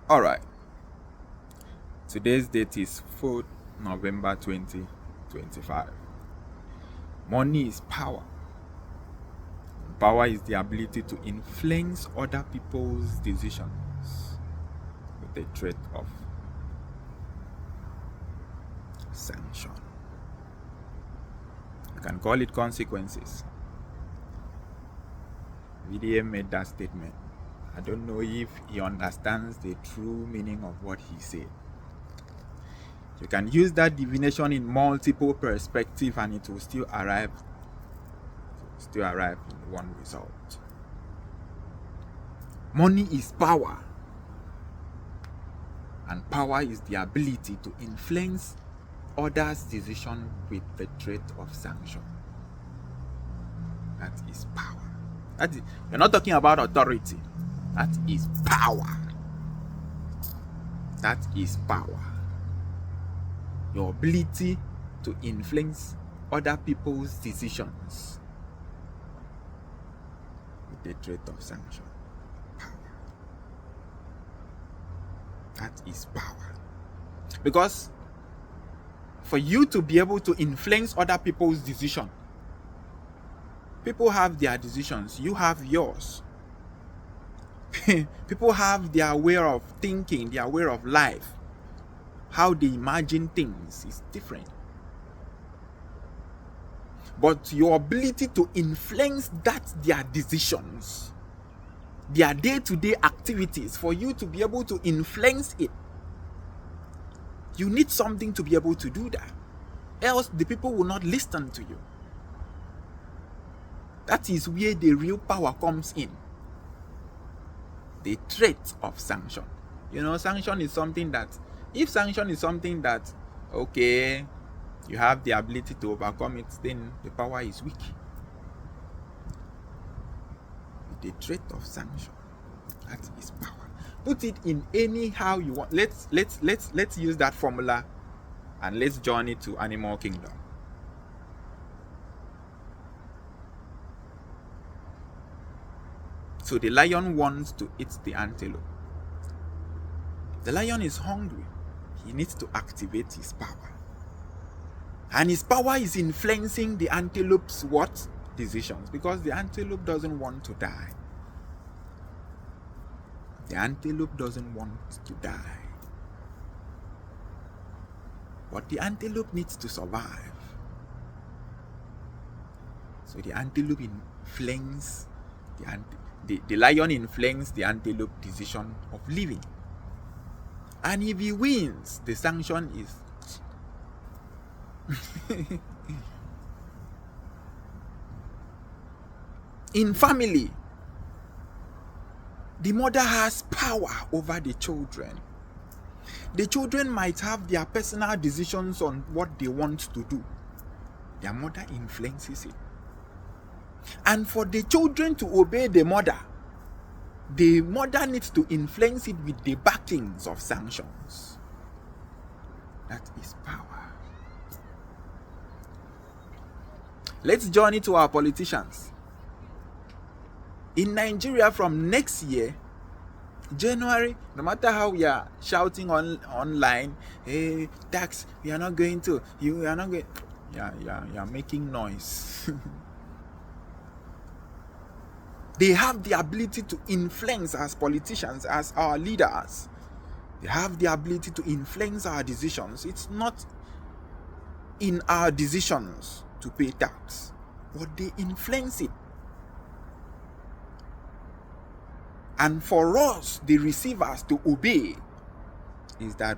All right. Today's date is 4th November 2025. Money is power. Power is the ability to influence other people's decisions with the threat of sanction. You can call it consequences. VDM made that statement. I don't know if he understands the true meaning of what he said. You can use that divination in multiple perspectives and it will still arrive in one result. Money is power. And power is the ability to influence others' decision with the threat of sanction. That is power. We're not talking about authority. That is power. That is power. Your ability to influence other people's decisions with the threat of sanction. Power. That is power. Because for you to be able to influence other people's decision, people have their decisions, you have yours. People have their way of thinking, their way of life. How they imagine things is different. But your ability to influence their decisions, their day-to-day activities, for you to be able to influence it, you need something to be able to do that. Else the people will not listen to you. That is where the real power comes in. The threat of sanction. Sanction is something that, okay, you have the ability to overcome it, then the power is weak. The threat of sanction. That is power. Put it in anyhow you want. Let's use that formula and let's journey to animal kingdom. So the lion wants to eat the antelope. The lion is hungry. He needs to activate his power. And his power is influencing the antelope's what? Decisions. Because the antelope doesn't want to die. The antelope doesn't want to die. But the antelope needs to survive. So the antelope influences the lion influences the antelope decision of living. And if he wins, the sanction is in family. The mother has power over the children. The children might have their personal decisions on what they want to do. Their mother influences it. And for the children to obey the mother needs to influence it with the backings of sanctions. That is power. Let's journey to our politicians. In Nigeria, from next year, January, no matter how we are shouting online, hey, tax, we are not going to, you are not going, you are making noise. They have the ability to influence as politicians, as our leaders. They have the ability to influence our decisions. It's not in our decisions to pay tax, but they influence it. And for us, the receivers, to obey is that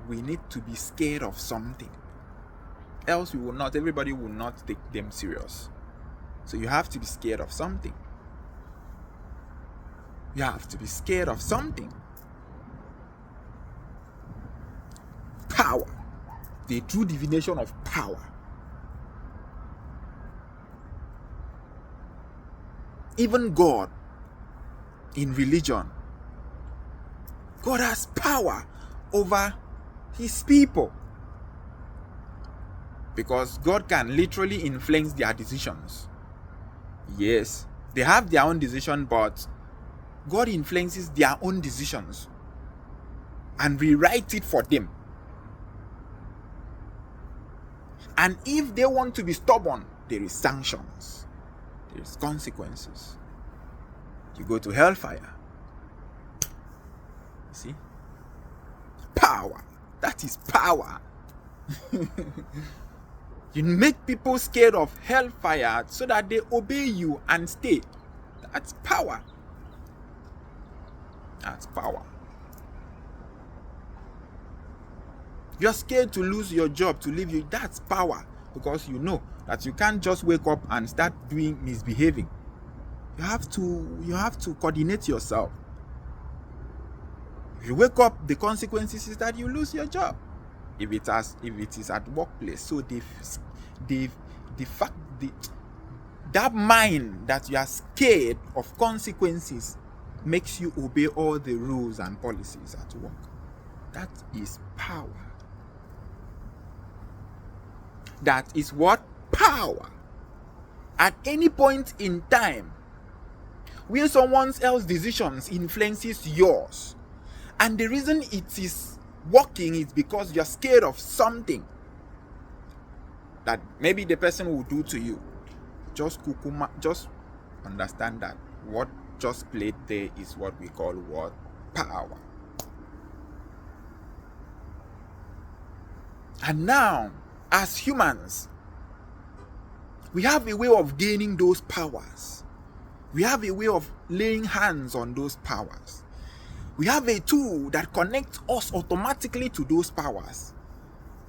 we need to be scared of something. Else everybody will not take them serious. So you have to be scared of something. You have to be scared of something. Power. The true divination of power. Even God, in religion, God has power over his people. Because God can literally influence their decisions. Yes, they have their own decision, but God influences their own decisions. and rewrite it for them. And if they want to be stubborn, there is sanctions. There is consequences. You go to hellfire. You see? Power. That is power. You make people scared of hellfire so that they obey you and stay. That's power. That's power. You're scared to lose your job, to leave you. That's power. Because you know that you can't just wake up and start misbehaving. You have to coordinate yourself. If you wake up, the consequences is that you lose your job. If it is at workplace. So that mind that you are scared of consequences makes you obey all the rules and policies at work. That is power. That is what? Power. At any point in time, where someone else's decisions influences yours, and the reason it is working is because you're scared of something that maybe the person will do to you. Just understand that what just played there is what we call what? Power. And now, as humans, we have a way of gaining those powers. We have a way of laying hands on those powers. We have a tool that connects us automatically to those powers.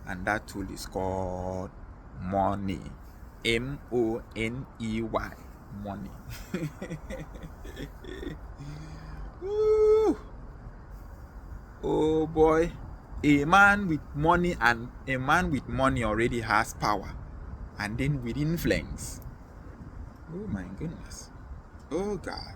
And that tool is called money. M-O-N-E-Y. Money. Oh boy. A man with money already has power. And then with influence. Oh my goodness. Oh God.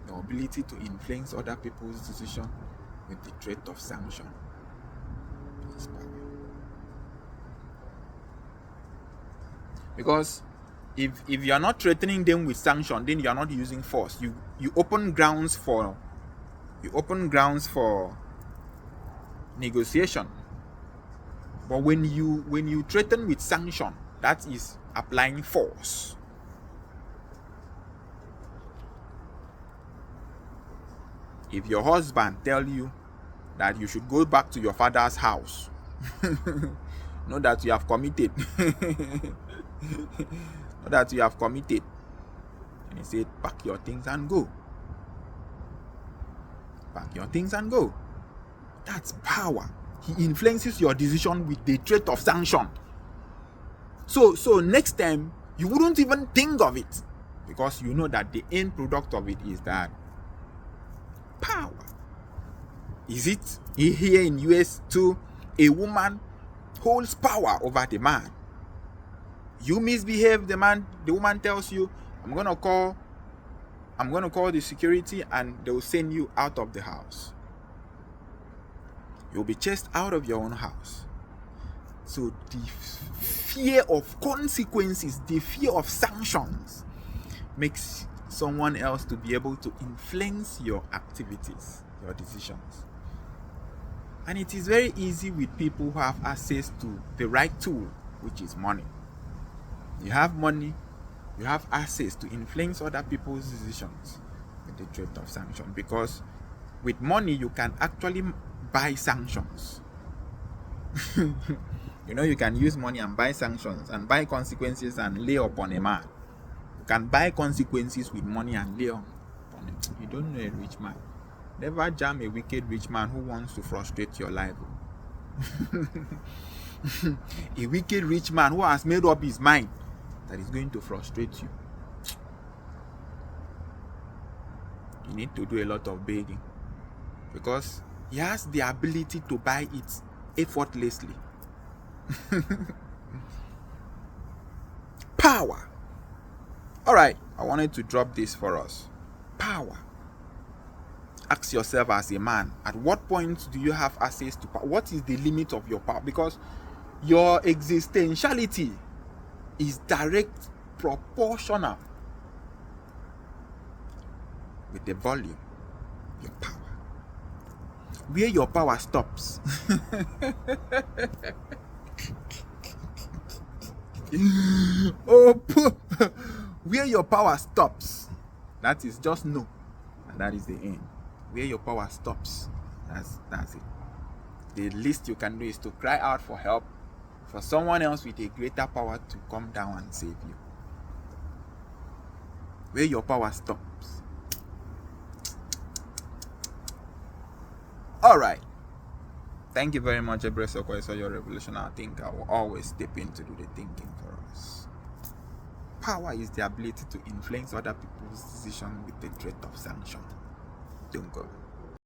Your ability to influence other people's decision with the threat of sanction is power. Because if you are not threatening them with sanction, then you are not using force. You open grounds for negotiation. But when you threaten with sanction, that is applying force. If your husband tell you that you should go back to your father's house, know that you have committed. Know that you have committed. And he said, pack your things and go. Pack your things and go. That's power. He influences your decision with the threat of sanction. So next time, you wouldn't even think of it. Because you know that the end product of it is that power. Is it here in US too? A woman holds power over the man. You misbehave, the woman tells you, I'm gonna call the security and they'll send you out of the house. You'll be chased out of your own house. So the fear of consequences, the fear of sanctions makes someone else to be able to influence your activities, your decisions. And it is very easy with people who have access to the right tool, which is money. You have money, you have access to influence other people's decisions with the threat of sanction. Because with money, you can actually buy sanctions. You know, you can use money and buy sanctions and buy consequences and lay upon a man. You can buy consequences with money and lay upon him. You don't know a rich man. Never jam a wicked rich man who wants to frustrate your life. A wicked rich man who has made up his mind that is going to frustrate you. You need to do a lot of begging. Because he has the ability to buy it effortlessly. Power. Alright, I wanted to drop this for us. Power. Ask yourself as a man, at what point do you have access to power? What is the limit of your power? Because your existentiality is direct proportional with the volume, your power. Where your power stops. Where your power stops, that is just no, and that is the end. Where your power stops, that's it. The least you can do is to cry out for help, for someone else with a greater power to come down and save you. Where your power stops. All right. Thank you very much, Ebresoko. I saw your revelation. I think I will always step in to do the thinking for us. Power is the ability to influence other people's decisions with the threat of sanction. Don't go.